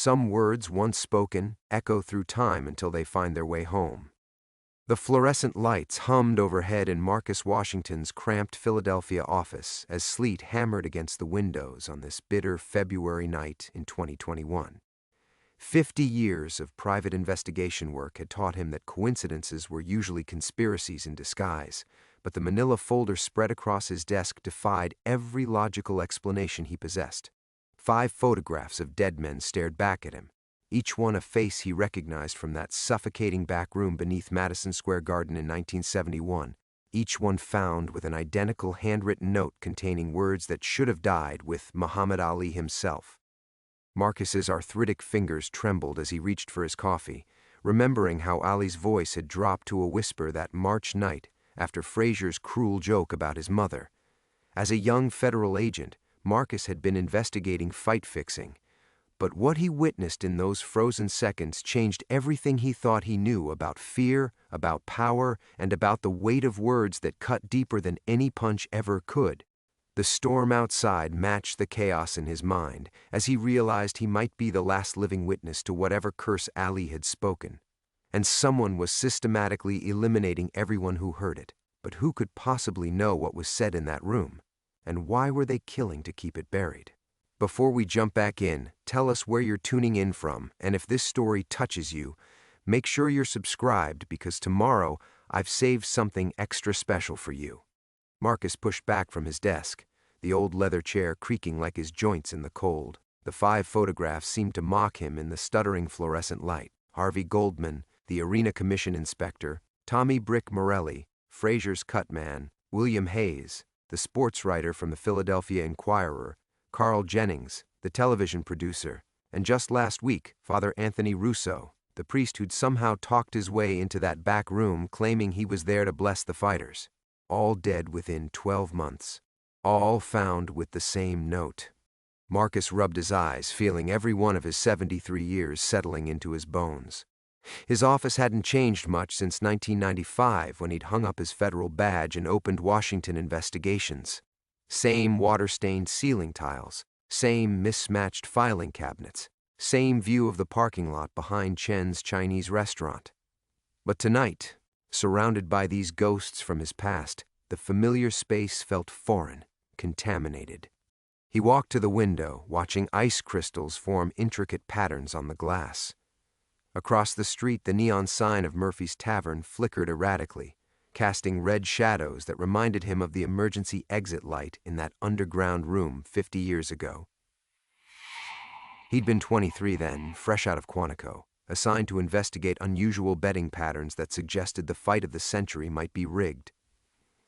some words once spoken echo through time until they find their way home. The fluorescent lights hummed overhead in Marcus Washington's cramped Philadelphia office as sleet hammered against the windows on this bitter February night in 2021. 50 years of private investigation work had taught him that coincidences were usually conspiracies in disguise, but the manila folder spread across his desk defied every logical explanation he possessed. 5 photographs of dead men stared back at him, each one a face he recognized from that suffocating back room beneath Madison Square Garden in 1971, each one found with an identical handwritten note containing words that should have died with Muhammad Ali himself. Marcus's arthritic fingers trembled as he reached for his coffee, remembering how Ali's voice had dropped to a whisper that March night after Frazier's cruel joke about his mother. As a young federal agent, Marcus had been investigating fight fixing, but what he witnessed in those frozen seconds changed everything he thought he knew about fear, about power, and about the weight of words that cut deeper than any punch ever could. The storm outside matched the chaos in his mind as he realized he might be the last living witness to whatever curse Ali had spoken. And someone was systematically eliminating everyone who heard it. But who could possibly know what was said in that room? And why were they killing to keep it buried? Before we jump back in, tell us where you're tuning in from, and if this story touches you, make sure you're subscribed because tomorrow I've saved something extra special for you. Marcus pushed back from his desk, the old leather chair creaking like his joints in the cold. The 5 photographs seemed to mock him in the stuttering fluorescent light. Harvey Goldman, the Arena Commission inspector, Tommy Brick Morelli, Frazier's cut man, William Hayes, the sports writer from the Philadelphia Inquirer, Carl Jennings, the television producer, and just last week, Father Anthony Russo, the priest who'd somehow talked his way into that back room claiming he was there to bless the fighters. All dead within 12 months. All found with the same note. Marcus rubbed his eyes, feeling every one of his 73 years settling into his bones. His office hadn't changed much since 1995 when he'd hung up his federal badge and opened Washington investigations. Same water-stained ceiling tiles, same mismatched filing cabinets, same view of the parking lot behind Chen's Chinese restaurant. But tonight, surrounded by these ghosts from his past, the familiar space felt foreign, contaminated. He walked to the window, watching ice crystals form intricate patterns on the glass. Across the street, the neon sign of Murphy's Tavern flickered erratically, casting red shadows that reminded him of the emergency exit light in that underground room 50 years ago. He'd been 23 then, fresh out of Quantico, assigned to investigate unusual betting patterns that suggested the fight of the century might be rigged.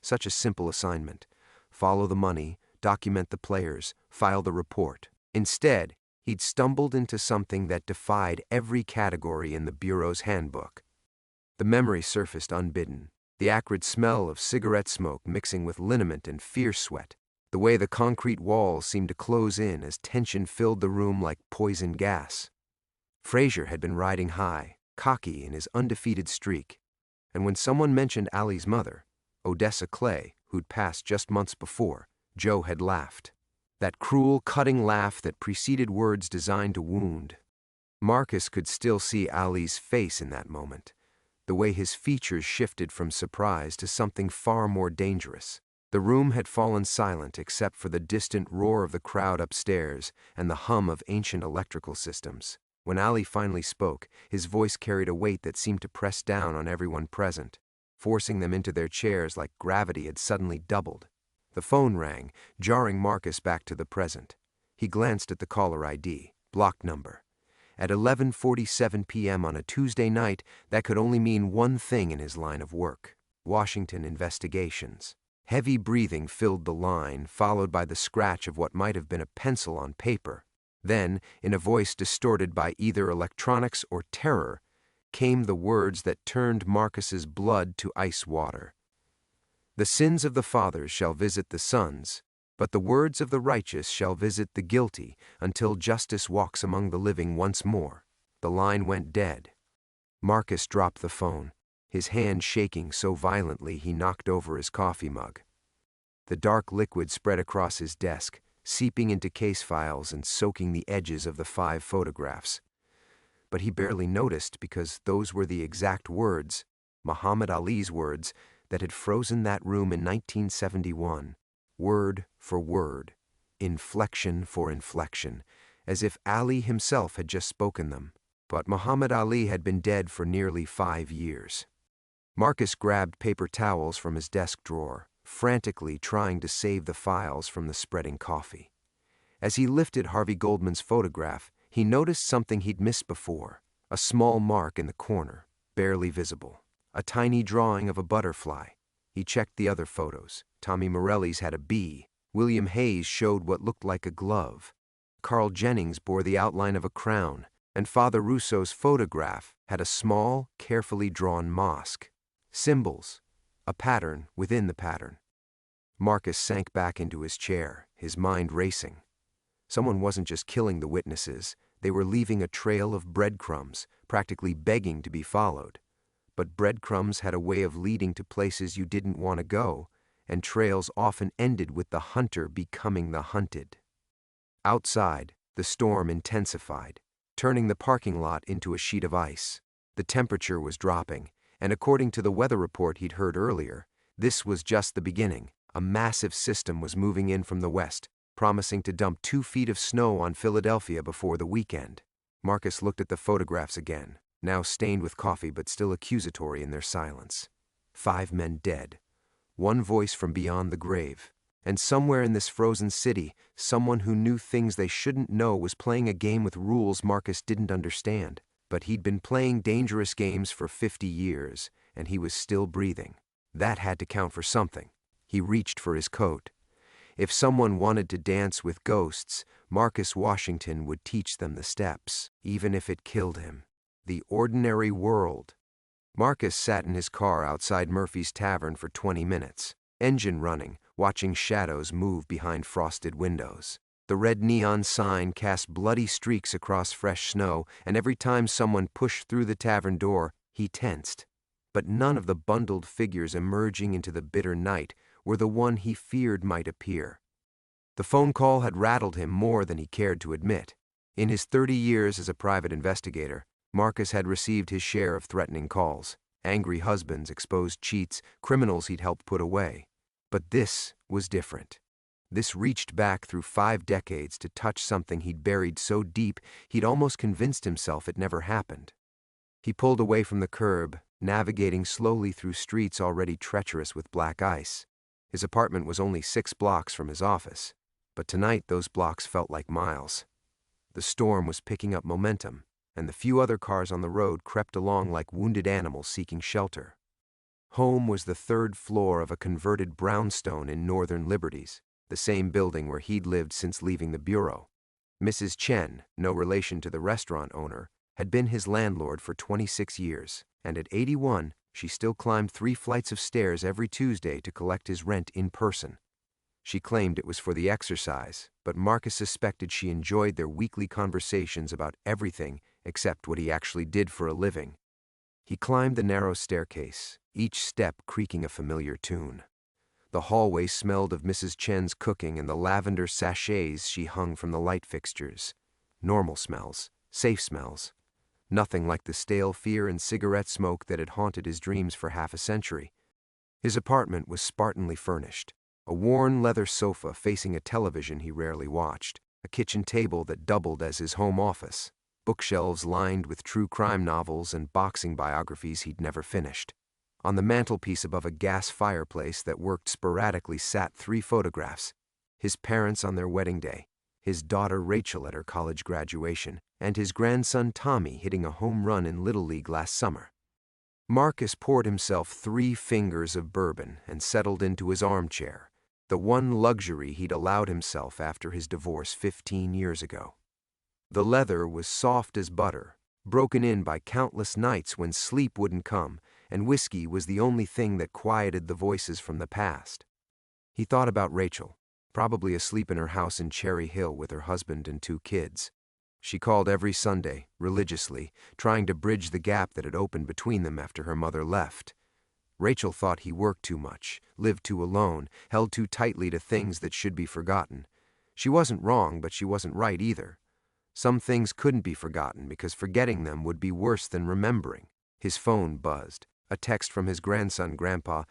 Such a simple assignment. Follow the money, document the players, file the report. Instead, he'd stumbled into something that defied every category in the Bureau's handbook. The memory surfaced unbidden. The acrid smell of cigarette smoke mixing with liniment and fierce sweat. The way the concrete walls seemed to close in as tension filled the room like poison gas. Frazier had been riding high, cocky in his undefeated streak. And when someone mentioned Ali's mother, Odessa Clay, who'd passed just months before, Joe had laughed. That cruel, cutting laugh that preceded words designed to wound. Marcus could still see Ali's face in that moment. The way his features shifted from surprise to something far more dangerous. The room had fallen silent except for the distant roar of the crowd upstairs and the hum of ancient electrical systems. When Ali finally spoke, his voice carried a weight that seemed to press down on everyone present, forcing them into their chairs like gravity had suddenly doubled. The phone rang, jarring Marcus back to the present. He glanced at the caller ID, block number. At 11:47 p.m. on a Tuesday night, that could only mean one thing in his line of work: Washington investigations. Heavy breathing filled the line, followed by the scratch of what might have been a pencil on paper. Then, in a voice distorted by either electronics or terror, came the words that turned Marcus's blood to ice water. The sins of the fathers shall visit the sons, but the words of the righteous shall visit the guilty until justice walks among the living once more. The line went dead. Marcus dropped the phone, his hand shaking so violently he knocked over his coffee mug. The dark liquid spread across his desk, seeping into case files and soaking the edges of the 5 photographs. but he barely noticed because those were the exact words, Muhammad Ali's words, that had frozen that room in 1971, word for word, inflection for inflection, as if Ali himself had just spoken them. But Muhammad Ali had been dead for nearly 5 years. Marcus grabbed paper towels from his desk drawer, frantically trying to save the files from the spreading coffee. As he lifted Harvey Goldman's photograph, he noticed something he'd missed before, a small mark in the corner, barely visible, a tiny drawing of a butterfly. He checked the other photos. Tommy Morelli's had a bee. William Hayes showed what looked like a glove. Carl Jennings bore the outline of a crown, and Father Rousseau's photograph had a small, carefully drawn mosque. Symbols, a pattern within the pattern. Marcus sank back into his chair, his mind racing. Someone wasn't just killing the witnesses, they were leaving a trail of breadcrumbs, practically begging to be followed. But breadcrumbs had a way of leading to places you didn't want to go, and trails often ended with the hunter becoming the hunted. Outside, the storm intensified, turning the parking lot into a sheet of ice. The temperature was dropping, and according to the weather report he'd heard earlier, this was just the beginning. A massive system was moving in from the west, promising to dump 2 feet of snow on Philadelphia before the weekend. Marcus looked at the photographs again, now stained with coffee but still accusatory in their silence. 5 men dead, 1 voice from beyond the grave. And somewhere in this frozen city, someone who knew things they shouldn't know was playing a game with rules Marcus didn't understand. But he'd been playing dangerous games for 50 years, and he was still breathing. That had to count for something. He reached for his coat. If someone wanted to dance with ghosts, Marcus Washington would teach them the steps, even if it killed him. The ordinary world. Marcus sat in his car outside Murphy's Tavern for 20 minutes, engine running, watching shadows move behind frosted windows. The red neon sign cast bloody streaks across fresh snow, and every time someone pushed through the tavern door, he tensed. But none of the bundled figures emerging into the bitter night were the one he feared might appear. The phone call had rattled him more than he cared to admit. In his 30 years as a private investigator, Marcus had received his share of threatening calls, angry husbands, exposed cheats, criminals he'd helped put away. But this was different. This reached back through 5 decades to touch something he'd buried so deep he'd almost convinced himself it never happened. He pulled away from the curb, navigating slowly through streets already treacherous with black ice. His apartment was only 6 blocks from his office, but tonight those blocks felt like miles. The storm was picking up momentum, and the few other cars on the road crept along like wounded animals seeking shelter. Home was the 3rd floor of a converted brownstone in Northern Liberties, the same building where he'd lived since leaving the bureau. Mrs. Chen, no relation to the restaurant owner, had been his landlord for 26 years, and at 81, she still climbed 3 flights of stairs every Tuesday to collect his rent in person. She claimed it was for the exercise, but Marcus suspected she enjoyed their weekly conversations about everything except what he actually did for a living. He climbed the narrow staircase, each step creaking a familiar tune. The hallway smelled of Mrs. Chen's cooking and the lavender sachets she hung from the light fixtures. Normal smells, safe smells. Nothing like the stale fear and cigarette smoke that had haunted his dreams for half a century. His apartment was spartanly furnished. A worn leather sofa facing a television he rarely watched, a kitchen table that doubled as his home office, bookshelves lined with true crime novels and boxing biographies he'd never finished. On the mantelpiece above a gas fireplace that worked sporadically sat 3 photographs: his parents on their wedding day, his daughter Rachel at her college graduation, and his grandson Tommy hitting a home run in Little League last summer. Marcus poured himself 3 fingers of bourbon and settled into his armchair, the one luxury he'd allowed himself after his divorce 15 years ago. The leather was soft as butter, broken in by countless nights when sleep wouldn't come, and whiskey was the only thing that quieted the voices from the past. He thought about Rachel, probably asleep in her house in Cherry Hill with her husband and 2 kids. She called every Sunday, religiously, trying to bridge the gap that had opened between them after her mother left. Rachel thought he worked too much, lived too alone, held too tightly to things that should be forgotten. She wasn't wrong, but she wasn't right either. Some things couldn't be forgotten because forgetting them would be worse than remembering. His phone buzzed. A text from his grandson, "Grandpa,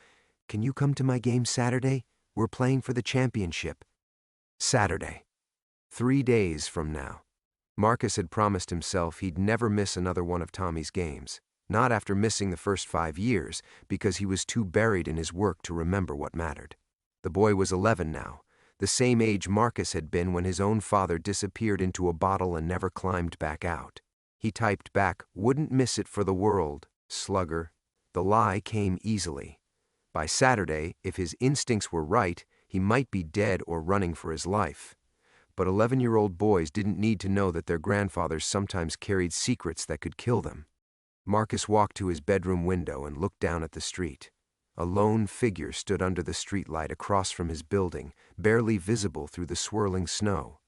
can you come to my game Saturday? We're playing for the championship." Saturday. 3 days from now. Marcus had promised himself he'd never miss another one of Tommy's games. Not after missing the first 5 years, because he was too buried in his work to remember what mattered. The boy was 11 now, the same age Marcus had been when his own father disappeared into a bottle and never climbed back out. He typed back, "Wouldn't miss it for the world, slugger." The lie came easily. By Saturday, if his instincts were right, he might be dead or running for his life. But 11-year-old boys didn't need to know that their grandfathers sometimes carried secrets that could kill them. Marcus walked to his bedroom window and looked down at the street. A lone figure stood under the streetlight across from his building, barely visible through the swirling snow.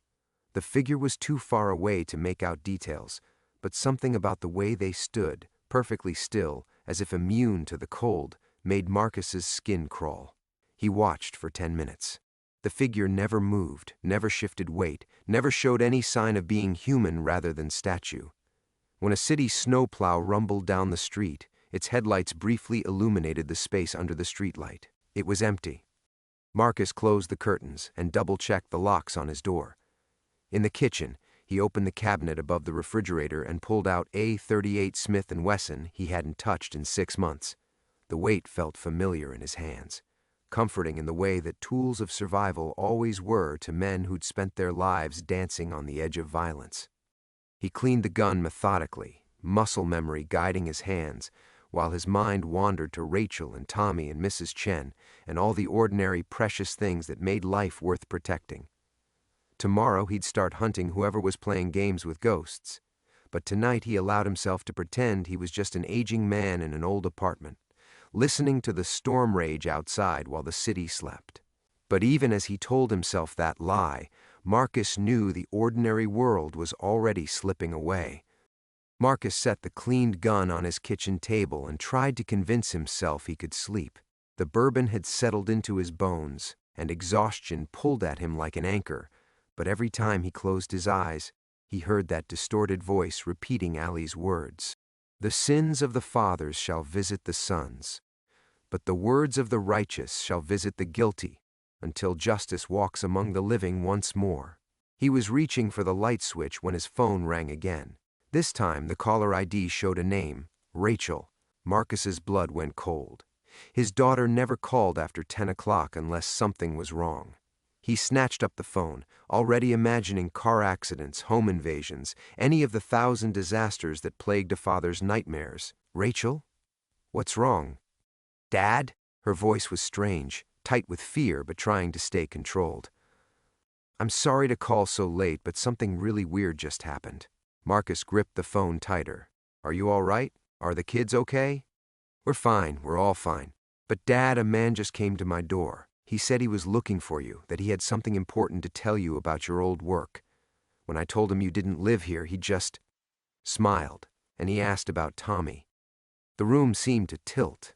The figure was too far away to make out details, but something about the way they stood, perfectly still, as if immune to the cold, made Marcus's skin crawl. He watched for 10 minutes. The figure never moved, never shifted weight, never showed any sign of being human rather than statue. When a city snowplow rumbled down the street, its headlights briefly illuminated the space under the streetlight. It was empty. Marcus closed the curtains and double-checked the locks on his door. In the kitchen, he opened the cabinet above the refrigerator and pulled out a .38 Smith & Wesson he hadn't touched in 6 months. The weight felt familiar in his hands, comforting in the way that tools of survival always were to men who'd spent their lives dancing on the edge of violence. He cleaned the gun methodically, muscle memory guiding his hands, while his mind wandered to Rachel and Tommy and Mrs. Chen and all the ordinary precious things that made life worth protecting. Tomorrow he'd start hunting whoever was playing games with ghosts, but tonight he allowed himself to pretend he was just an aging man in an old apartment, listening to the storm rage outside while the city slept. But even as he told himself that lie, Marcus knew the ordinary world was already slipping away. Marcus set the cleaned gun on his kitchen table and tried to convince himself he could sleep. The bourbon had settled into his bones, and exhaustion pulled at him like an anchor, but every time he closed his eyes, he heard that distorted voice repeating Ali's words. "The sins of the fathers shall visit the sons, but the words of the righteous shall visit the guilty, until justice walks among the living once more." He was reaching for the light switch when his phone rang again. This time the caller ID showed a name, Rachel. Marcus's blood went cold. His daughter never called after 10 o'clock unless something was wrong. He snatched up the phone, already imagining car accidents, home invasions, any of the 1,000 disasters that plagued a father's nightmares. "Rachel? What's wrong?" "Dad?" Her voice was strange, tight with fear but trying to stay controlled. "I'm sorry to call so late, but something really weird just happened." Marcus gripped the phone tighter. "Are you all right? Are the kids okay?" "We're fine, we're all fine. But Dad, a man just came to my door. He said he was looking for you, that he had something important to tell you about your old work. When I told him you didn't live here, he just smiled, and he asked about Tommy." The room seemed to tilt.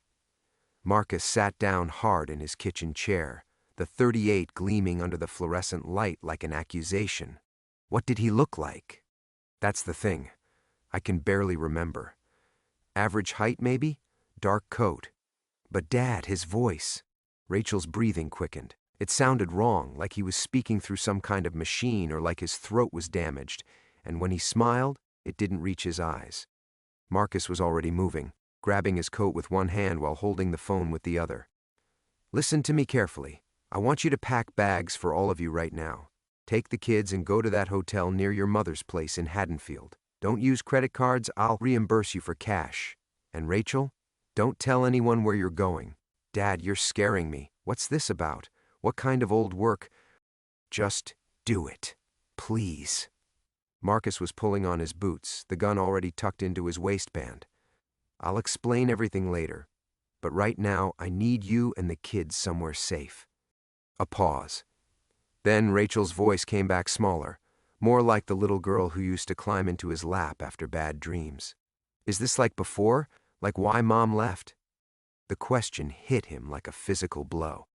Marcus sat down hard in his kitchen chair, the .38 gleaming under the fluorescent light like an accusation. What did he look like? That's the thing. I can barely remember. Average height, maybe? Dark coat. But Dad, his voice. Rachel's breathing quickened. It sounded wrong, like he was speaking through some kind of machine or like his throat was damaged, and when he smiled, it didn't reach his eyes. Marcus was already moving, grabbing his coat with one hand while holding the phone with the other. "Listen to me carefully. I want you to pack bags for all of you right now. Take the kids and go to that hotel near your mother's place in Haddonfield. Don't use credit cards, I'll reimburse you for cash. And Rachel, don't tell anyone where you're going. Dad, you're scaring me. What's this about? What kind of old work? Just do it. Please." Marcus was pulling on his boots, the gun already tucked into his waistband. "I'll explain everything later, but right now I need you and the kids somewhere safe." A pause. Then Rachel's voice came back smaller, more like the little girl who used to climb into his lap after bad dreams. "Is this like before? Like why Mom left?" The question hit him like a physical blow.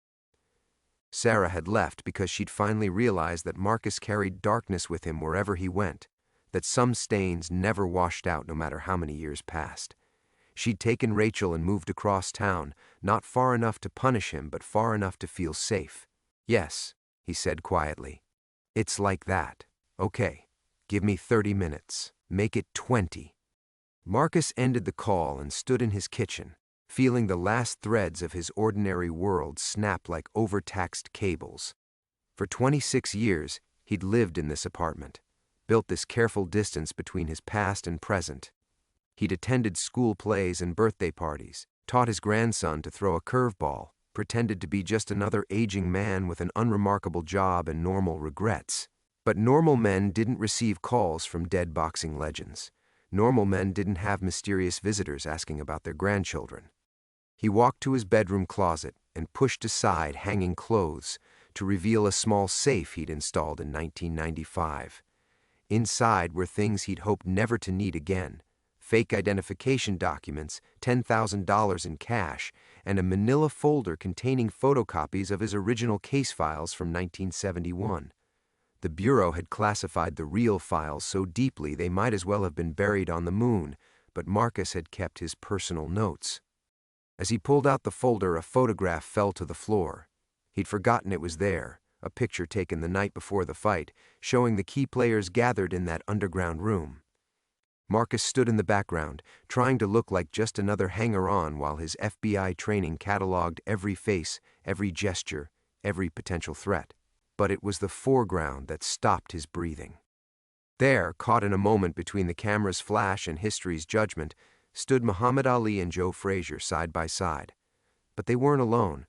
Sarah had left because she'd finally realized that Marcus carried darkness with him wherever he went. that some stains never washed out no matter how many years passed. She'd taken Rachel and moved across town, not far enough to punish him, but far enough to feel safe. "Yes," he said quietly. "It's like that. Okay, give me 30 minutes. Make it 20. Marcus ended the call and stood in his kitchen, feeling the last threads of his ordinary world snap like overtaxed cables. For 26 years, he'd lived in this apartment, built this careful distance between his past and present. He'd attended school plays and birthday parties, taught his grandson to throw a curveball, pretended to be just another aging man with an unremarkable job and normal regrets. But normal men didn't receive calls from dead boxing legends. Normal men didn't have mysterious visitors asking about their grandchildren. He walked to his bedroom closet and pushed aside hanging clothes to reveal a small safe he'd installed in 1995. Inside were things he'd hoped never to need again: fake identification documents, $10,000 in cash, and a manila folder containing photocopies of his original case files from 1971. The Bureau had classified the real files so deeply they might as well have been buried on the moon, but Marcus had kept his personal notes. As he pulled out the folder, a photograph fell to the floor. He'd forgotten it was there, a picture taken the night before the fight, showing the key players gathered in that underground room. Marcus stood in the background, trying to look like just another hanger-on while his FBI training cataloged every face, every gesture, every potential threat. But it was the foreground that stopped his breathing. There, caught in a moment between the camera's flash and history's judgment, stood Muhammad Ali and Joe Frazier side by side. But they weren't alone.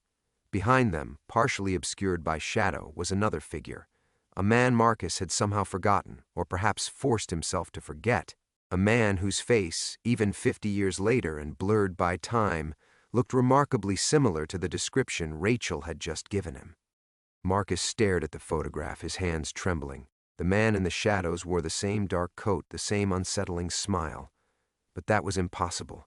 Behind them, partially obscured by shadow, was another figure. A man Marcus had somehow forgotten, or perhaps forced himself to forget. A man whose face, even 50 years later and blurred by time, looked remarkably similar to the description Rachel had just given him. Marcus stared at the photograph, his hands trembling. The man in the shadows wore the same dark coat, the same unsettling smile. But that was impossible.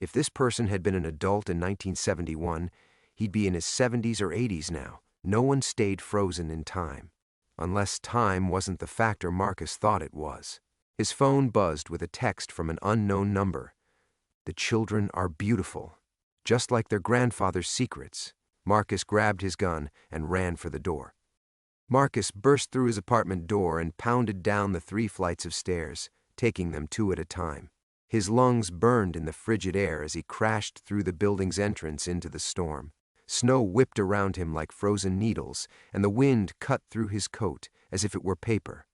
If this person had been an adult in 1971, he'd be in his 70s or 80s now. No one stayed frozen in time. Unless time wasn't the factor Marcus thought it was. His phone buzzed with a text from an unknown number. "The children are beautiful, just like their grandfather's secrets." Marcus grabbed his gun and ran for the door. Marcus burst through his apartment door and pounded down the 3 flights of stairs, taking them 2 at a time. His lungs burned in the frigid air as he crashed through the building's entrance into the storm. Snow whipped around him like frozen needles, and the wind cut through his coat as if it were paper.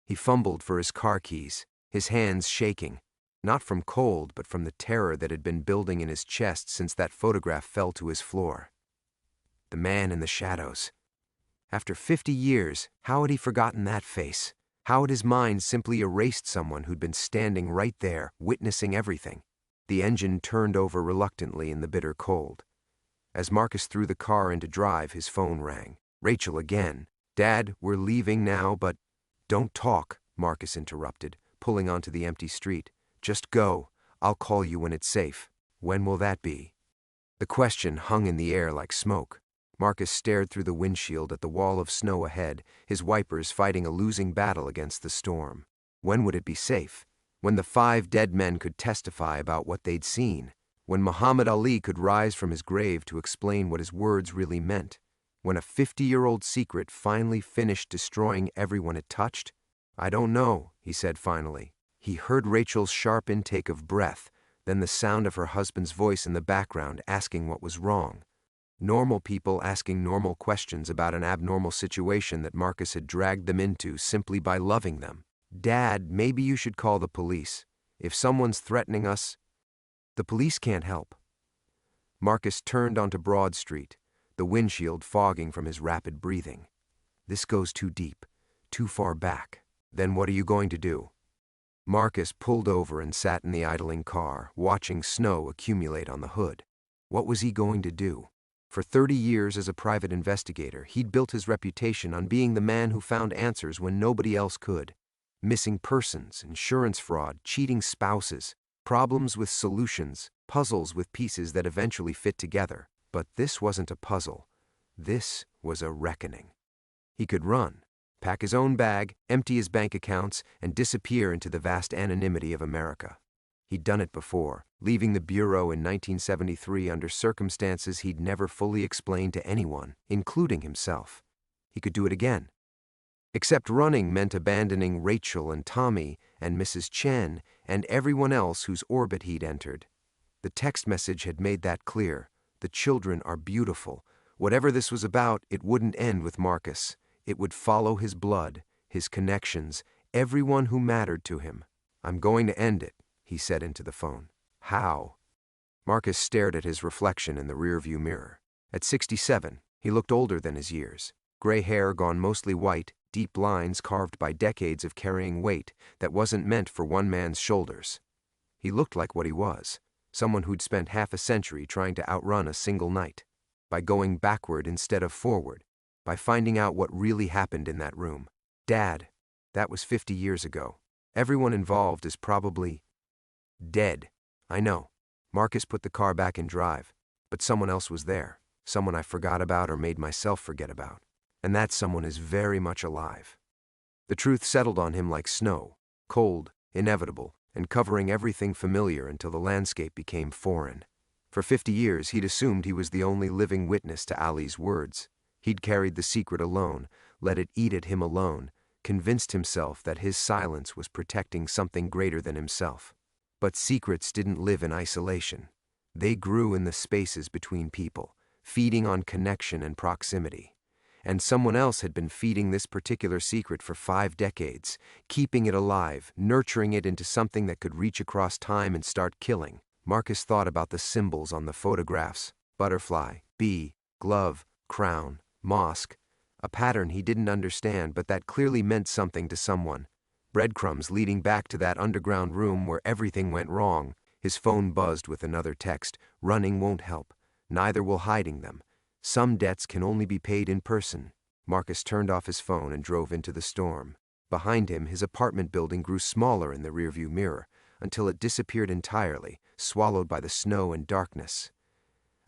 He fumbled for his car keys, his hands shaking, not from cold but from the terror that had been building in his chest since that photograph fell to his floor. The man in the shadows. After 50 years, how had he forgotten that face? How had his mind simply erased someone who'd been standing right there, witnessing everything? The engine turned over reluctantly in the bitter cold. As Marcus threw the car into drive, his phone rang. Rachel again. "Dad, we're leaving now, but—" "Don't talk," Marcus interrupted, pulling onto the empty street. "Just go. I'll call you when it's safe." "When will that be?" The question hung in the air like smoke. Marcus stared through the windshield at the wall of snow ahead, his wipers fighting a losing battle against the storm. When would it be safe? When the 5 dead men could testify about what they'd seen? When Muhammad Ali could rise from his grave to explain what his words really meant? When a 50-year-old secret finally finished destroying everyone it touched? "I don't know," he said finally. He heard Rachel's sharp intake of breath, then the sound of her husband's voice in the background asking what was wrong. Normal people asking normal questions about an abnormal situation that Marcus had dragged them into simply by loving them. "Dad, maybe you should call the police. If someone's threatening us—" "The police can't help." Marcus turned onto Broad Street, the windshield fogging from his rapid breathing. "This goes too deep, too far back. Then what are you going to do?" Marcus pulled over and sat in the idling car, watching snow accumulate on the hood. What was he going to do? For 30 years as a private investigator, he'd built his reputation on being the man who found answers when nobody else could. Missing persons, insurance fraud, cheating spouses, problems with solutions, puzzles with pieces that eventually fit together. But this wasn't a puzzle. This was a reckoning. He could run. pack his own bag, empty his bank accounts, and disappear into the vast anonymity of America. He'd done it before, leaving the Bureau in 1973 under circumstances he'd never fully explained to anyone, including himself. He could do it again. Except running meant abandoning Rachel and Tommy and Mrs. Chen and everyone else whose orbit he'd entered. The text message had made that clear. The children are beautiful. Whatever this was about, it wouldn't end with Marcus. It would follow his blood, his connections, everyone who mattered to him. "I'm going to end it," he said into the phone. "How?" Marcus stared at his reflection in the rearview mirror. At 67, he looked older than his years. Gray hair gone mostly white, deep lines carved by decades of carrying weight that wasn't meant for one man's shoulders. He looked like what he was, someone who'd spent half a century trying to outrun a single night. By going backward instead of forward, by finding out what really happened in that room. Dad, that was 50 years ago. Everyone involved is probably dead. I know. Marcus put the car back in drive, but someone else was there, someone I forgot about or made myself forget about. And that someone is very much alive. The truth settled on him like snow, cold, inevitable, and covering everything familiar until the landscape became foreign. For 50 years, he'd assumed he was the only living witness to Ali's words. He'd carried the secret alone, let it eat at him alone, convinced himself that his silence was protecting something greater than himself. But secrets didn't live in isolation. They grew in the spaces between people, feeding on connection and proximity. And someone else had been feeding this particular secret for 5 decades, keeping it alive, nurturing it into something that could reach across time and start killing. Marcus thought about the symbols on the photographs: butterfly, bee, glove, crown, mosque. A pattern he didn't understand, but that clearly meant something to someone. Breadcrumbs leading back to that underground room where everything went wrong. His phone buzzed with another text. Running won't help. Neither will hiding them. Some debts can only be paid in person. Marcus turned off his phone and drove into the storm. Behind him, his apartment building grew smaller in the rearview mirror, until it disappeared entirely, swallowed by the snow and darkness.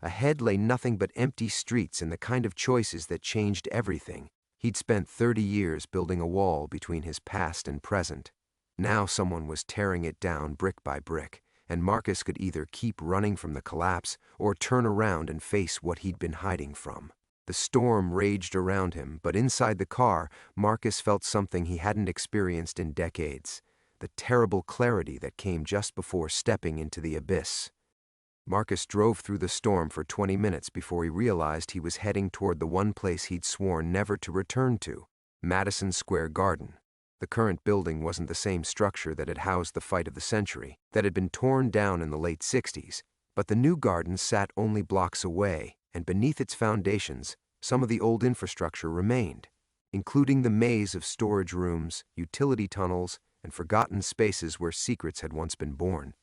Ahead lay nothing but empty streets and the kind of choices that changed everything. He'd spent 30 years building a wall between his past and present. Now someone was tearing it down brick by brick, and Marcus could either keep running from the collapse or turn around and face what he'd been hiding from. The storm raged around him, but inside the car, Marcus felt something he hadn't experienced in decades: the terrible clarity that came just before stepping into the abyss. Marcus drove through the storm for 20 minutes before he realized he was heading toward the one place he'd sworn never to return to: Madison Square Garden. The current building wasn't the same structure that had housed the fight of the century, that had been torn down in the late 60s, but the new garden sat only blocks away, and beneath its foundations, some of the old infrastructure remained, including the maze of storage rooms, utility tunnels, and forgotten spaces where secrets had once been born.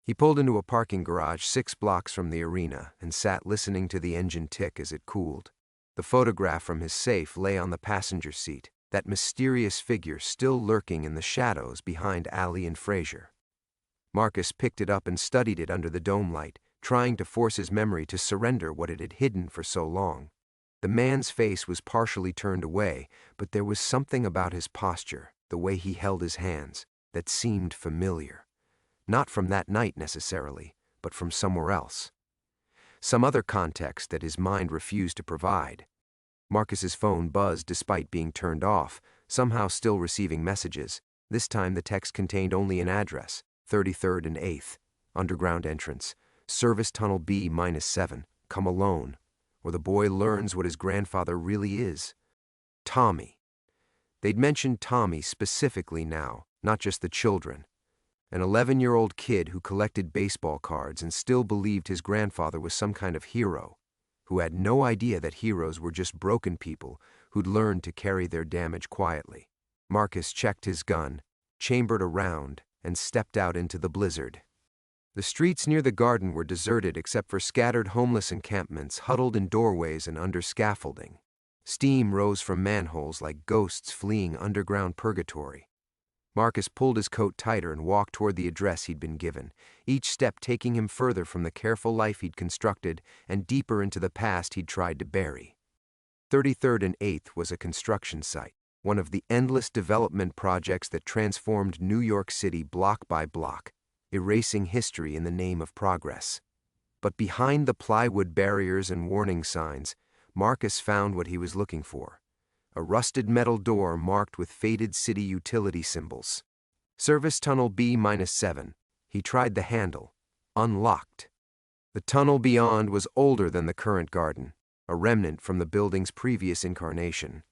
He pulled into a parking garage 6 blocks from the arena and sat listening to the engine tick as it cooled. The photograph from his safe lay on the passenger seat, that mysterious figure still lurking in the shadows behind Ali and Frazier. Marcus picked it up and studied it under the dome light, trying to force his memory to surrender what it had hidden for so long. The man's face was partially turned away, but there was something about his posture, the way he held his hands, that seemed familiar. Not from that night necessarily, but from somewhere else. Some other context that his mind refused to provide. Marcus's phone buzzed despite being turned off, somehow still receiving messages. This time the text contained only an address: 33rd and 8th, underground entrance, service tunnel B-7, come alone, or the boy learns what his grandfather really is. Tommy. They'd mentioned Tommy specifically now, not just the children. An 11-year-old kid who collected baseball cards and still believed his grandfather was some kind of hero, who had no idea that heroes were just broken people who'd learned to carry their damage quietly. Marcus checked his gun, chambered a round, and stepped out into the blizzard. The streets near the garden were deserted except for scattered homeless encampments huddled in doorways and under scaffolding. Steam rose from manholes like ghosts fleeing underground purgatory. Marcus pulled his coat tighter and walked toward the address he'd been given, each step taking him further from the careful life he'd constructed and deeper into the past he'd tried to bury. 33rd and 8th was a construction site. one of the endless development projects that transformed New York City block by block, erasing history in the name of progress. But behind the plywood barriers and warning signs, Marcus found what he was looking for: a rusted metal door marked with faded city utility symbols. Service tunnel B-7. He tried the handle. Unlocked. The tunnel beyond was older than the current garden, a remnant from the building's previous incarnation.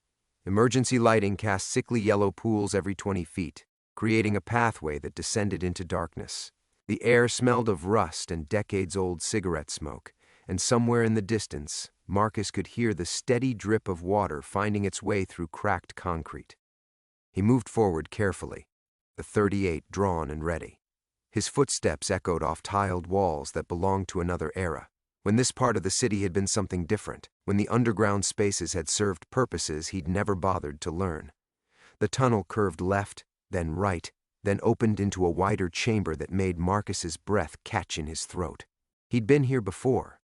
Emergency lighting cast sickly yellow pools every 20 feet, creating a pathway that descended into darkness. The air smelled of rust and decades-old cigarette smoke, and somewhere in the distance, Marcus could hear the steady drip of water finding its way through cracked concrete. He moved forward carefully, the .38 drawn and ready. His footsteps echoed off tiled walls that belonged to another era, when this part of the city had been something different, when the underground spaces had served purposes he'd never bothered to learn. The tunnel curved left, then right, then opened into a wider chamber that made Marcus's breath catch in his throat. He'd been here before.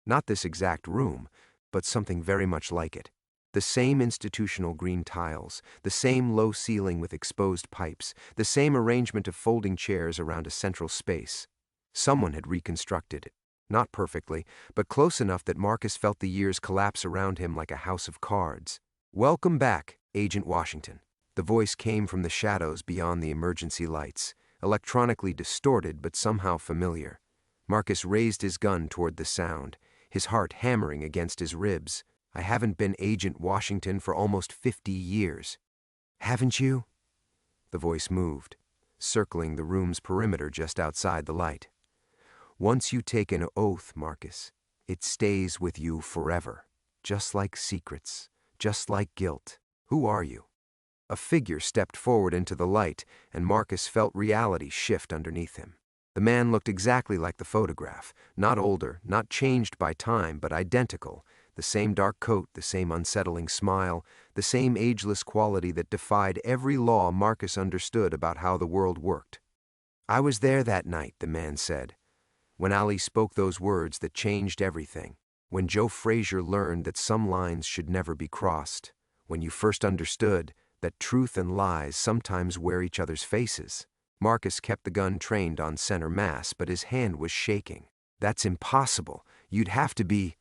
Not this exact room, but something very much like it. The same institutional green tiles, the same low ceiling with exposed pipes, the same arrangement of folding chairs around a central space. Someone had reconstructed it. Not perfectly, but close enough that Marcus felt the years collapse around him like a house of cards. "Welcome back, Agent Washington." The voice came from the shadows beyond the emergency lights, electronically distorted but somehow familiar. Marcus raised his gun toward the sound, his heart hammering against his ribs. "I haven't been Agent Washington for almost 50 years. Haven't you?" The voice moved, circling the room's perimeter just outside the light. "Once you take an oath, Marcus, it stays with you forever. Just like secrets, just like guilt. Who are you?" A figure stepped forward into the light, and Marcus felt reality shift underneath him. The man looked exactly like the photograph, not older, not changed by time, but identical. The same dark coat, the same unsettling smile, the same ageless quality that defied every law Marcus understood about how the world worked. "I was there that night," the man said, "when Ali spoke those words that changed everything, when Joe Frazier learned that some lines should never be crossed, when you first understood that truth and lies sometimes wear each other's faces." Marcus kept the gun trained on center mass, but his hand was shaking. "That's impossible. You'd have to be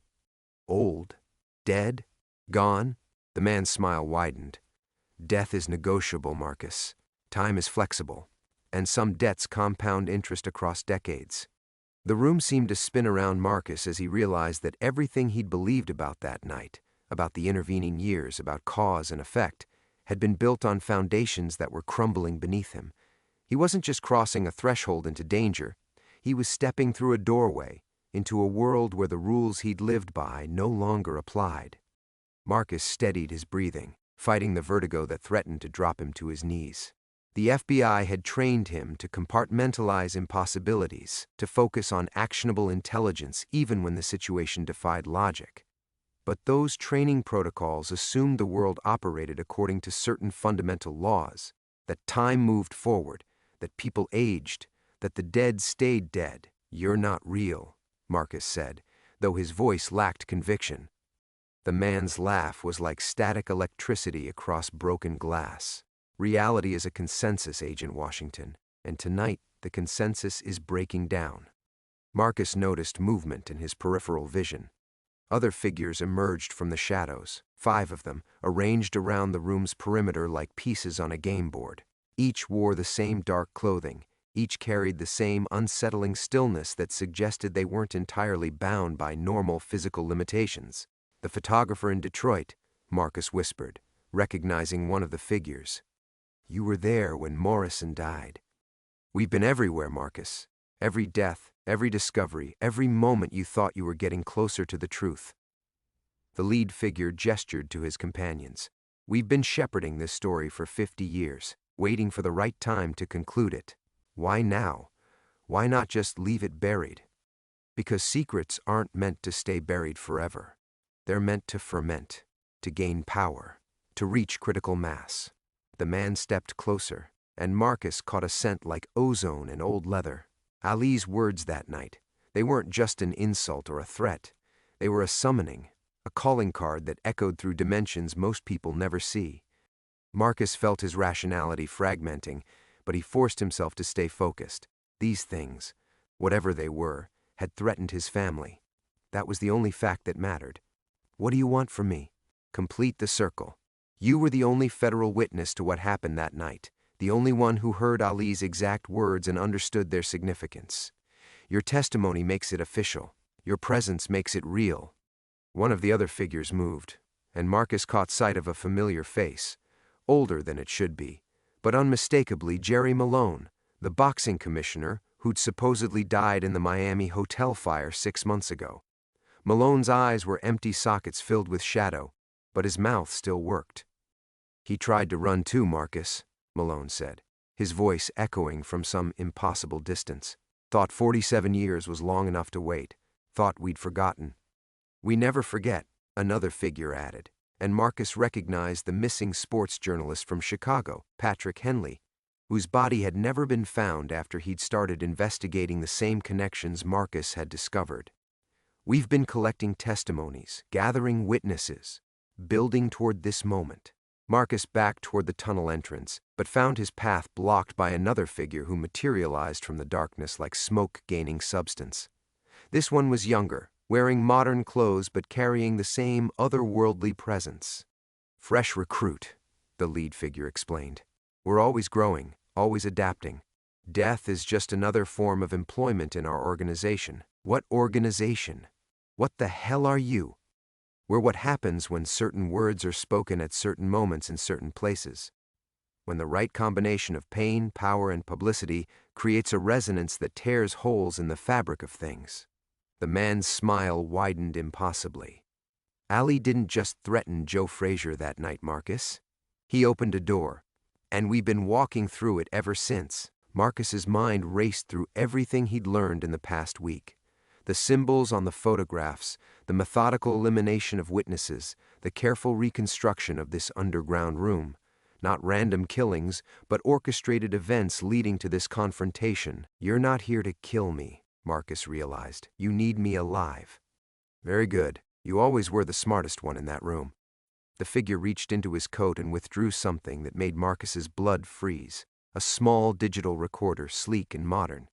old, dead, gone." The man's smile widened. "Death is negotiable, Marcus. Time is flexible, and some debts compound interest across decades." The room seemed to spin around Marcus as he realized that everything he'd believed about that night, about the intervening years, about cause and effect, had been built on foundations that were crumbling beneath him. He wasn't just crossing a threshold into danger. He was stepping through a doorway into a world where the rules he'd lived by no longer applied. Marcus steadied his breathing, fighting the vertigo that threatened to drop him to his knees. The FBI had trained him to compartmentalize impossibilities, to focus on actionable intelligence even when the situation defied logic. But those training protocols assumed the world operated according to certain fundamental laws, that time moved forward, that people aged, that the dead stayed dead. "You're not real," Marcus said, though his voice lacked conviction. The man's laugh was like static electricity across broken glass. "Reality is a consensus, Agent Washington, and tonight the consensus is breaking down." Marcus noticed movement in his peripheral vision. Other figures emerged from the shadows, 5 of them, arranged around the room's perimeter like pieces on a game board. Each wore the same dark clothing. Each carried the same unsettling stillness that suggested they weren't entirely bound by normal physical limitations. "The photographer in Detroit," Marcus whispered, recognizing one of the figures. "You were there when Morrison died." "We've been everywhere, Marcus. Every death, every discovery, every moment you thought you were getting closer to the truth." The lead figure gestured to his companions. "We've been shepherding this story for 50 years, waiting for the right time to conclude it. Why now? Why not just leave it buried?" "Because secrets aren't meant to stay buried forever. They're meant to ferment, to gain power, to reach critical mass." The man stepped closer, and Marcus caught a scent like ozone and old leather. Ali's words that night, they weren't just an insult or a threat. They were a summoning, a calling card that echoed through dimensions most people never see. Marcus felt his rationality fragmenting, but he forced himself to stay focused. These things, whatever they were, had threatened his family. That was the only fact that mattered. What do you want from me? Complete the circle. You were the only federal witness to what happened that night, the only one who heard Ali's exact words and understood their significance. Your testimony makes it official. Your presence makes it real. One of the other figures moved, and Marcus caught sight of a familiar face, older than it should be, but unmistakably Jerry Malone, the boxing commissioner who'd supposedly died in the Miami hotel fire 6 months ago. Malone's eyes were empty sockets filled with shadow, but his mouth still worked. He tried to run too, Marcus, Malone said, his voice echoing from some impossible distance. Thought 47 years was long enough to wait. Thought we'd forgotten. We never forget, another figure added, and Marcus recognized the missing sports journalist from Chicago, Patrick Henley, whose body had never been found after he'd started investigating the same connections Marcus had discovered. We've been collecting testimonies, gathering witnesses, building toward this moment. Marcus backed toward the tunnel entrance, but found his path blocked by another figure who materialized from the darkness like smoke gaining substance. This one was younger, wearing modern clothes but carrying the same otherworldly presence. Fresh recruit, the lead figure explained. We're always growing, always adapting. Death is just another form of employment in our organization. What organization? What the hell are you? We're what happens when certain words are spoken at certain moments in certain places. When the right combination of pain, power, and publicity creates a resonance that tears holes in the fabric of things. The man's smile widened impossibly. Ali didn't just threaten Joe Frazier that night, Marcus. He opened a door, and we've been walking through it ever since. Marcus's mind raced through everything he'd learned in the past week. The symbols on the photographs, the methodical elimination of witnesses, the careful reconstruction of this underground room. Not random killings, but orchestrated events leading to this confrontation. You're not here to kill me, Marcus realized. You need me alive. Very good. You always were the smartest one in that room. The figure reached into his coat and withdrew something that made Marcus's blood freeze. A small digital recorder, sleek and modern.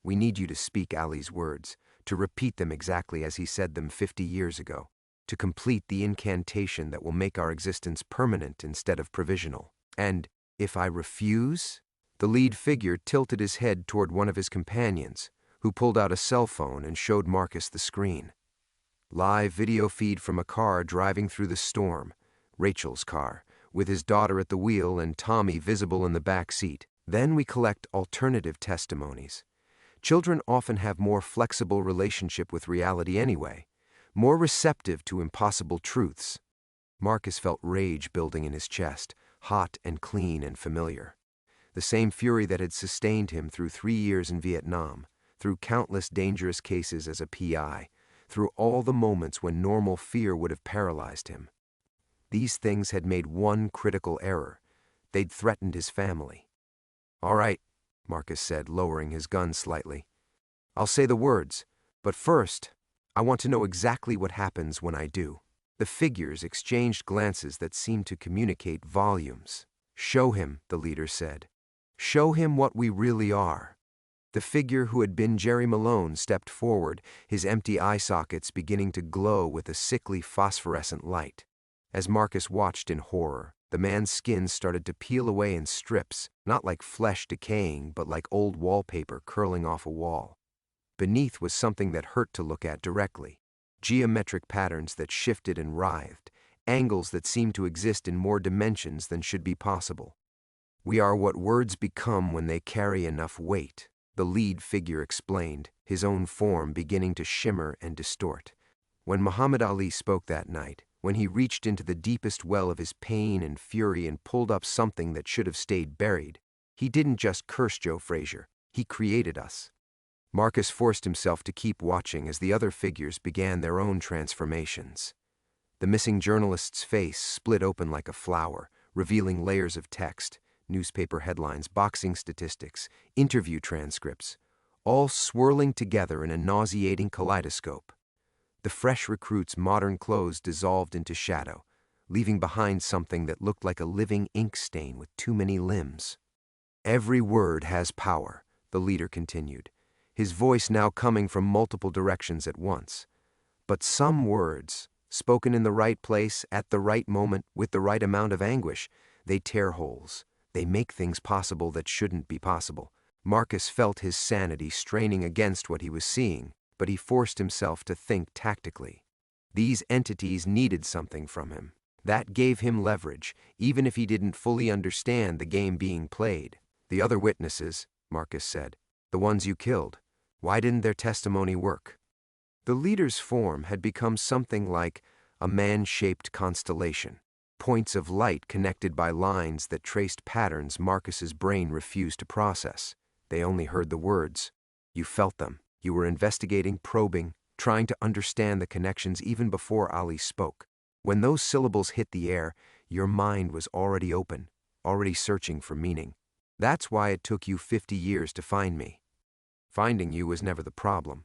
We need you to speak Ali's words, to repeat them exactly as he said them 50 years ago, to complete the incantation that will make our existence permanent instead of provisional. And if I refuse? The lead figure tilted his head toward one of his companions, who pulled out a cell phone and showed Marcus the screen. Live video feed from a car driving through the storm, Rachel's car, with his daughter at the wheel and Tommy visible in the back seat. Then we collect alternative testimonies. Children often have more flexible relationship with reality anyway, more receptive to impossible truths. Marcus felt rage building in his chest, hot and clean and familiar. The same fury that had sustained him through 3 years in Vietnam, through countless dangerous cases as a PI, through all the moments when normal fear would have paralyzed him. These things had made one critical error. They'd threatened his family. All right, Marcus said, lowering his gun slightly. I'll say the words, but first, I want to know exactly what happens when I do. The figures exchanged glances that seemed to communicate volumes. Show him, the leader said. Show him what we really are. The figure who had been Jerry Malone stepped forward, his empty eye sockets beginning to glow with a sickly phosphorescent light. As Marcus watched in horror, the man's skin started to peel away in strips, not like flesh decaying, but like old wallpaper curling off a wall. Beneath was something that hurt to look at directly. Geometric patterns that shifted and writhed, angles that seemed to exist in more dimensions than should be possible. We are what words become when they carry enough weight, the lead figure explained, his own form beginning to shimmer and distort. When Muhammad Ali spoke that night, when he reached into the deepest well of his pain and fury and pulled up something that should have stayed buried, he didn't just curse Joe Frazier, he created us. Marcus forced himself to keep watching as the other figures began their own transformations. The missing journalist's face split open like a flower, revealing layers of text, newspaper headlines, boxing statistics, interview transcripts, all swirling together in a nauseating kaleidoscope. The fresh recruit's modern clothes dissolved into shadow, leaving behind something that looked like a living ink stain with too many limbs. Every word has power, the leader continued, his voice now coming from multiple directions at once. But some words, spoken in the right place, at the right moment, with the right amount of anguish, they tear holes. They make things possible that shouldn't be possible. Marcus felt his sanity straining against what he was seeing, but he forced himself to think tactically. These entities needed something from him. That gave him leverage, even if he didn't fully understand the game being played. The other witnesses, Marcus said, the ones you killed, why didn't their testimony work? The leader's form had become something like a man-shaped constellation, points of light connected by lines that traced patterns Marcus's brain refused to process. They only heard the words. You felt them. You were investigating, probing, trying to understand the connections even before Ali spoke. When those syllables hit the air, your mind was already open, already searching for meaning. That's why it took you 50 years to find me. Finding you was never the problem.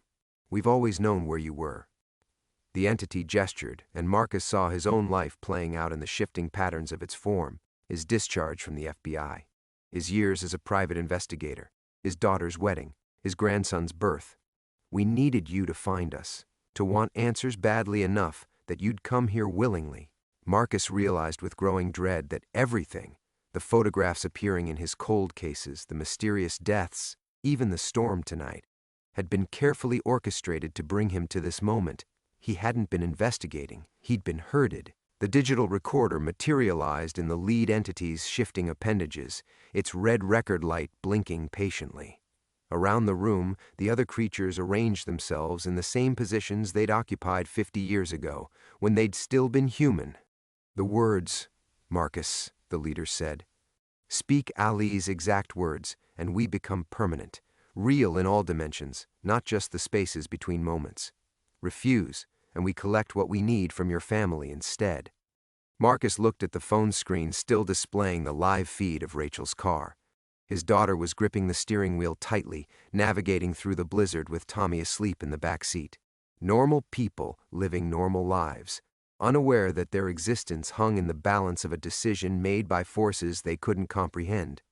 We've always known where you were. The entity gestured, and Marcus saw his own life playing out in the shifting patterns of its form, his discharge from the FBI, his years as a private investigator, his daughter's wedding, his grandson's birth. We needed you to find us, to want answers badly enough that you'd come here willingly. Marcus realized with growing dread that everything, the photographs appearing in his cold cases, the mysterious deaths, even the storm tonight, had been carefully orchestrated to bring him to this moment. He hadn't been investigating, he'd been herded. The digital recorder materialized in the lead entity's shifting appendages, its red record light blinking patiently. Around the room, the other creatures arranged themselves in the same positions they'd occupied 50 years ago, when they'd still been human. The words, Marcus, the leader said. Speak Ali's exact words, and we become permanent, real in all dimensions, not just the spaces between moments. Refuse, and we collect what we need from your family instead. Marcus looked at the phone screen still displaying the live feed of Rachel's car. His daughter was gripping the steering wheel tightly, navigating through the blizzard with Tommy asleep in the back seat. Normal people living normal lives, unaware that their existence hung in the balance of a decision made by forces they couldn't comprehend.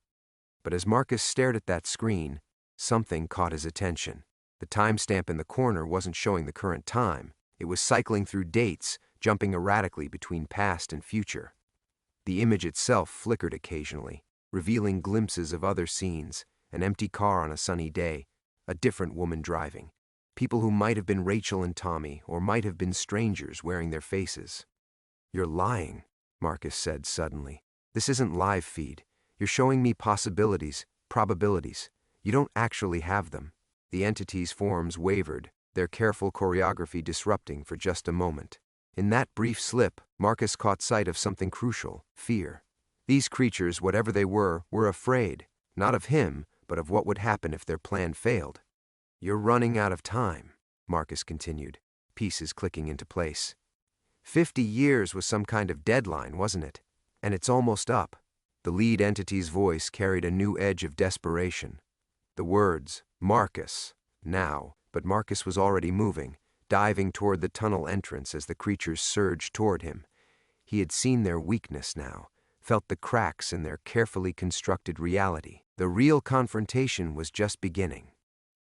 But as Marcus stared at that screen, something caught his attention. The timestamp in the corner wasn't showing the current time. It was cycling through dates, jumping erratically between past and future. The image itself flickered occasionally, revealing glimpses of other scenes, an empty car on a sunny day, a different woman driving, people who might have been Rachel and Tommy, or might have been strangers wearing their faces. You're lying, Marcus said suddenly. This isn't live feed. You're showing me possibilities, probabilities. You don't actually have them. The entity's forms wavered, their careful choreography disrupting for just a moment. In that brief slip, Marcus caught sight of something crucial, fear. These creatures, whatever they were afraid, not of him, but of what would happen if their plan failed. You're running out of time, Marcus continued, pieces clicking into place. 50 years was some kind of deadline, wasn't it? And it's almost up. The lead entity's voice carried a new edge of desperation. The words, Marcus, now, but Marcus was already moving, diving toward the tunnel entrance as the creatures surged toward him. He had seen their weakness now, felt the cracks in their carefully constructed reality. The real confrontation was just beginning.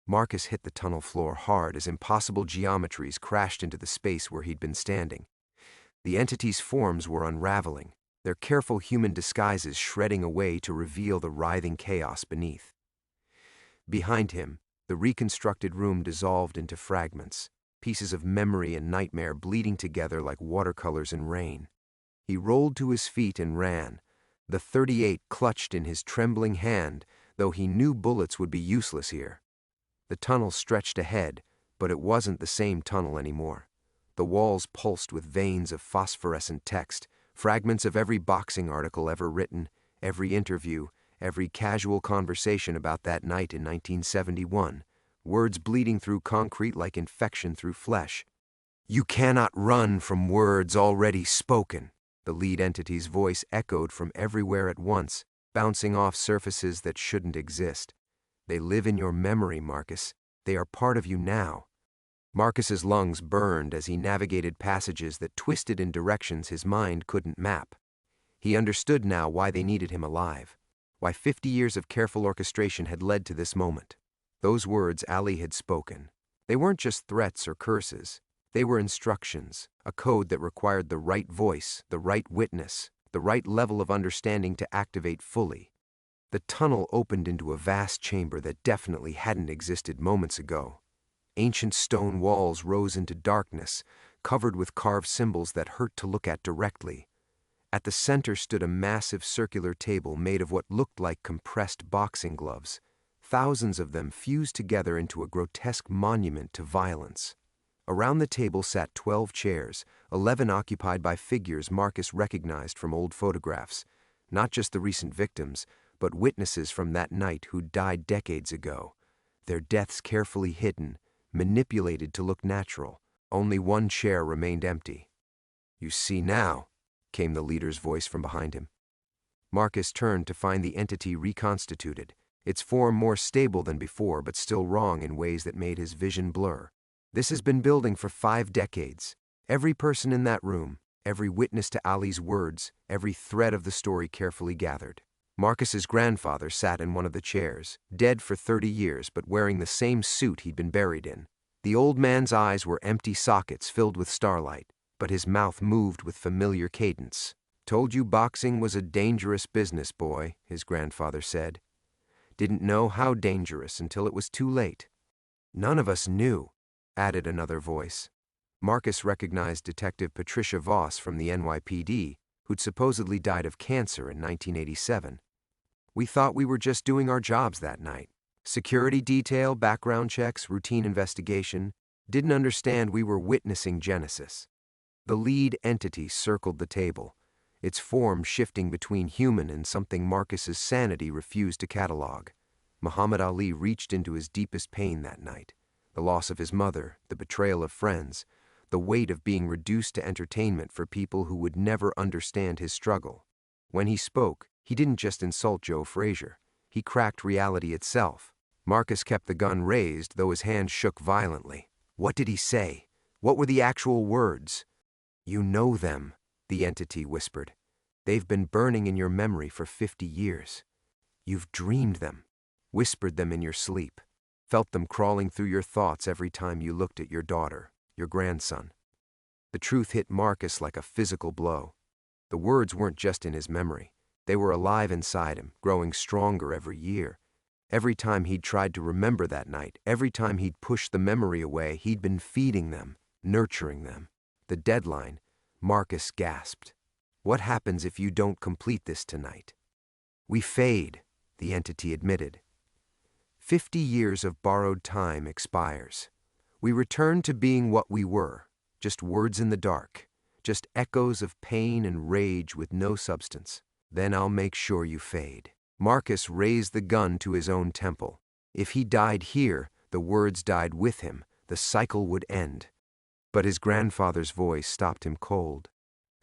Marcus hit the tunnel floor hard as impossible geometries crashed into the space where he'd been standing. The entity's forms were unraveling, their careful human disguises shredding away to reveal the writhing chaos beneath. Behind him, the reconstructed room dissolved into fragments, pieces of memory and nightmare bleeding together like watercolors in rain. He rolled to his feet and ran, the .38 clutched in his trembling hand, though he knew bullets would be useless here. The tunnel stretched ahead, but it wasn't the same tunnel anymore. The walls pulsed with veins of phosphorescent text, fragments of every boxing article ever written, every interview, every casual conversation about that night in 1971, words bleeding through concrete like infection through flesh. You cannot run from words already spoken. The lead entity's voice echoed from everywhere at once, bouncing off surfaces that shouldn't exist. They live in your memory, Marcus. They are part of you now. Marcus's lungs burned as he navigated passages that twisted in directions his mind couldn't map. He understood now why they needed him alive, why 50 years of careful orchestration had led to this moment. Those words Ali had spoken. They weren't just threats or curses. They were instructions, a code that required the right voice, the right witness, the right level of understanding to activate fully. The tunnel opened into a vast chamber that definitely hadn't existed moments ago. Ancient stone walls rose into darkness, covered with carved symbols that hurt to look at directly. At the center stood a massive circular table made of what looked like compressed boxing gloves, thousands of them fused together into a grotesque monument to violence. Around the table sat 12 chairs, 11 occupied by figures Marcus recognized from old photographs, not just the recent victims, but witnesses from that night who'd died decades ago, their deaths carefully hidden, manipulated to look natural. Only one chair remained empty. "You see now," came the leader's voice from behind him. Marcus turned to find the entity reconstituted, its form more stable than before but still wrong in ways that made his vision blur. This has been building for 5 decades. Every person in that room, every witness to Ali's words, every thread of the story carefully gathered. Marcus's grandfather sat in one of the chairs, dead for 30 years but wearing the same suit he'd been buried in. The old man's eyes were empty sockets filled with starlight, but his mouth moved with familiar cadence. "Told you boxing was a dangerous business, boy," his grandfather said. "Didn't know how dangerous until it was too late." "None of us knew," added another voice. Marcus recognized Detective Patricia Voss from the NYPD, who'd supposedly died of cancer in 1987. "We thought we were just doing our jobs that night. Security detail, background checks, routine investigation. Didn't understand we were witnessing Genesis." The lead entity circled the table, its form shifting between human and something Marcus's sanity refused to catalog. Muhammad Ali reached into his deepest pain that night. The loss of his mother, the betrayal of friends, the weight of being reduced to entertainment for people who would never understand his struggle. When he spoke, he didn't just insult Joe Frazier. He cracked reality itself. Marcus kept the gun raised, though his hand shook violently. What did he say? What were the actual words? "You know them," the entity whispered. "They've been burning in your memory for 50 years. You've dreamed them, whispered them in your sleep, felt them crawling through your thoughts every time you looked at your daughter, your grandson." The truth hit Marcus like a physical blow. The words weren't just in his memory. They were alive inside him, growing stronger every year. Every time he'd tried to remember that night, every time he'd pushed the memory away, he'd been feeding them, nurturing them. The deadline, Marcus gasped. "What happens if you don't complete this tonight?" "We fade," the entity admitted. 50 years of borrowed time expires. We return to being what we were, just words in the dark, just echoes of pain and rage with no substance. Then I'll make sure you fade." Marcus raised the gun to his own temple. If he died here, the words died with him. The cycle would end. But his grandfather's voice stopped him cold.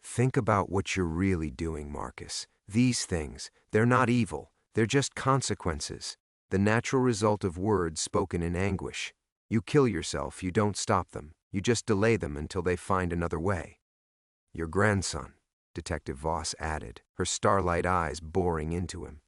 "Think about what you're really doing, Marcus. These things, they're not evil. They're just consequences. The natural result of words spoken in anguish. You kill yourself, you don't stop them. You just delay them until they find another way." "Your grandson," Detective Voss added, her starlight eyes boring into him.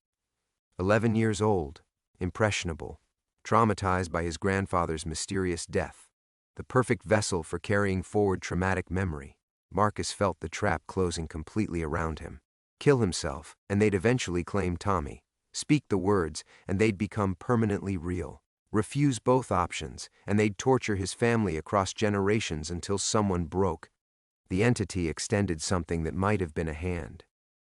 11 years old, impressionable, traumatized by his grandfather's mysterious death. The perfect vessel for carrying forward traumatic memory. Marcus felt the trap closing completely around him. Kill himself, and they'd eventually claim Tommy. Speak the words, and they'd become permanently real. Refuse both options, and they'd torture his family across generations until someone broke. The entity extended something that might have been a hand.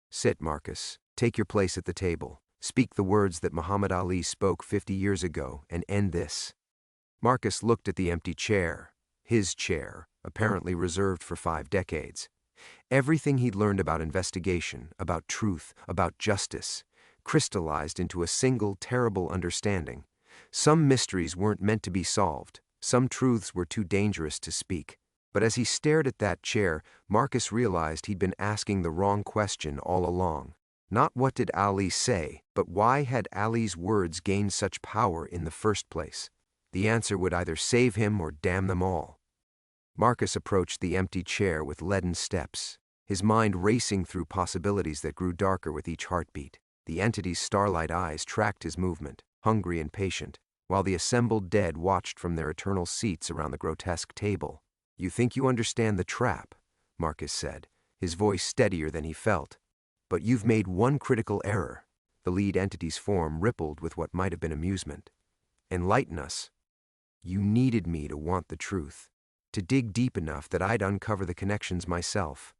"Sit, Marcus. Take your place at the table. Speak the words that Muhammad Ali spoke 50 years ago, and end this." Marcus looked at the empty chair, his chair, apparently reserved for 5 decades. Everything he'd learned about investigation, about truth, about justice, crystallized into a single terrible understanding. Some mysteries weren't meant to be solved. Some truths were too dangerous to speak. But as he stared at that chair, Marcus realized he'd been asking the wrong question all along. Not what did Ali say, but why had Ali's words gained such power in the first place? The answer would either save him or damn them all. Marcus approached the empty chair with leaden steps, his mind racing through possibilities that grew darker with each heartbeat. The entity's starlight eyes tracked his movement, hungry and patient, while the assembled dead watched from their eternal seats around the grotesque table. "You think you understand the trap," Marcus said, his voice steadier than he felt. "But you've made one critical error." The lead entity's form rippled with what might have been amusement. "Enlighten us." "You needed me to want the truth, to dig deep enough that I'd uncover the connections myself."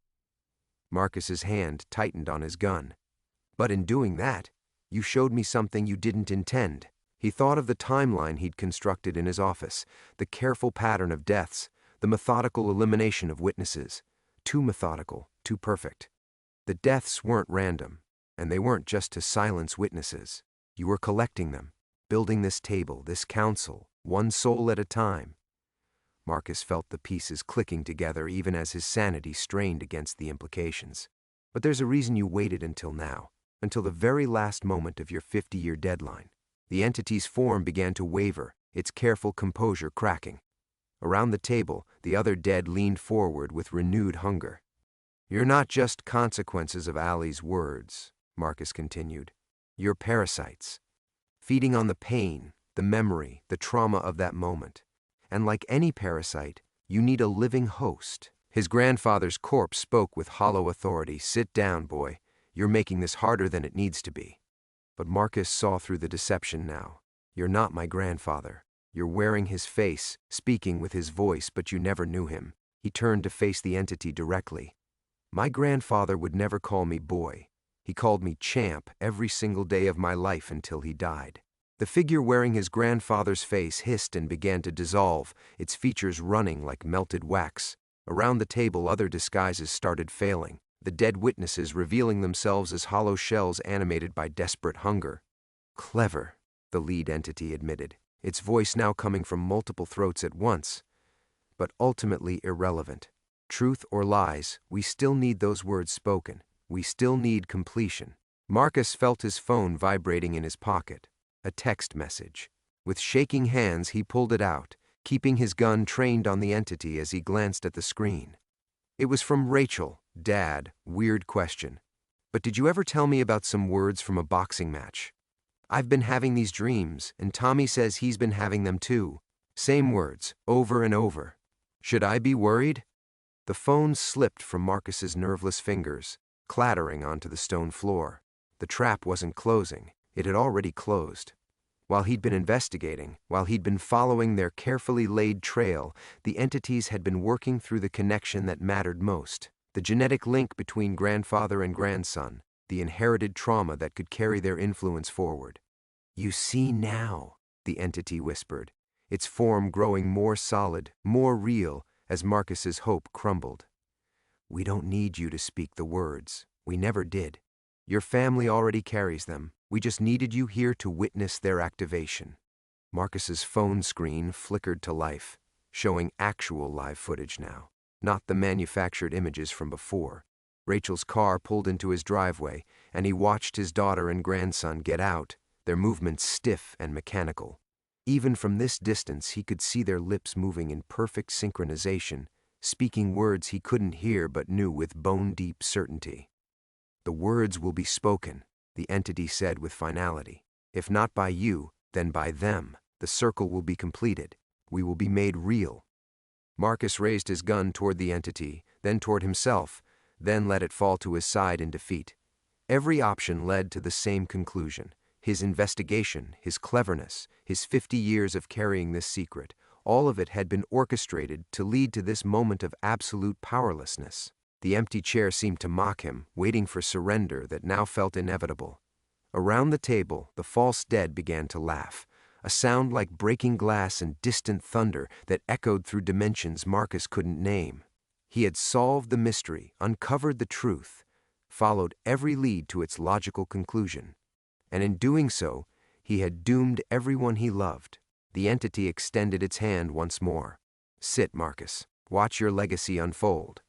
Marcus's hand tightened on his gun. "But in doing that, you showed me something you didn't intend." He thought of the timeline he'd constructed in his office, the careful pattern of deaths, the methodical elimination of witnesses. Too methodical, too perfect. The deaths weren't random, and they weren't just to silence witnesses. You were collecting them, building this table, this council, one soul at a time. Marcus felt the pieces clicking together even as his sanity strained against the implications. "But there's a reason you waited until now, until the very last moment of your 50-year deadline." The entity's form began to waver, its careful composure cracking. Around the table, the other dead leaned forward with renewed hunger. "You're not just consequences of Allie's words," Marcus continued. "You're parasites, feeding on the pain, the memory, the trauma of that moment. And like any parasite, you need a living host." His grandfather's corpse spoke with hollow authority. "Sit down, boy. You're making this harder than it needs to be." But Marcus saw through the deception now. "You're not my grandfather. You're wearing his face, speaking with his voice, but you never knew him." He turned to face the entity directly. "My grandfather would never call me boy. He called me champ every single day of my life until he died." The figure wearing his grandfather's face hissed and began to dissolve, its features running like melted wax. Around the table, other disguises started failing, the dead witnesses revealing themselves as hollow shells animated by desperate hunger. "Clever," the lead entity admitted, its voice now coming from multiple throats at once, "but ultimately irrelevant. Truth or lies, we still need those words spoken. We still need completion." Marcus felt his phone vibrating in his pocket. A text message. With shaking hands, he pulled it out, keeping his gun trained on the entity as he glanced at the screen. It was from Rachel. "Dad, weird question, but did you ever tell me about some words from a boxing match? I've been having these dreams, and Tommy says he's been having them too. Same words, over and over. Should I be worried?" The phone slipped from Marcus's nerveless fingers, clattering onto the stone floor. The trap wasn't closing. It had already closed. While he'd been investigating, while he'd been following their carefully laid trail, the entities had been working through the connection that mattered most. The genetic link between grandfather and grandson, the inherited trauma that could carry their influence forward. "You see now," the entity whispered, its form growing more solid, more real, as Marcus's hope crumbled. "We don't need you to speak the words. We never did. Your family already carries them. We just needed you here to witness their activation." Marcus's phone screen flickered to life, showing actual live footage now, not the manufactured images from before. Rachel's car pulled into his driveway, and he watched his daughter and grandson get out, their movements stiff and mechanical. Even from this distance, he could see their lips moving in perfect synchronization, speaking words he couldn't hear but knew with bone-deep certainty. "The words will be spoken," the entity said with finality. "If not by you, then by them. The circle will be completed. We will be made real." Marcus raised his gun toward the entity, then toward himself, then let it fall to his side in defeat. Every option led to the same conclusion. His investigation, his cleverness, his 50 years of carrying this secret, all of it had been orchestrated to lead to this moment of absolute powerlessness. The empty chair seemed to mock him, waiting for surrender that now felt inevitable. Around the table, the false dead began to laugh, a sound like breaking glass and distant thunder that echoed through dimensions Marcus couldn't name. He had solved the mystery, uncovered the truth, followed every lead to its logical conclusion. And in doing so, he had doomed everyone he loved. The entity extended its hand once more. "Sit, Marcus. Watch your legacy unfold."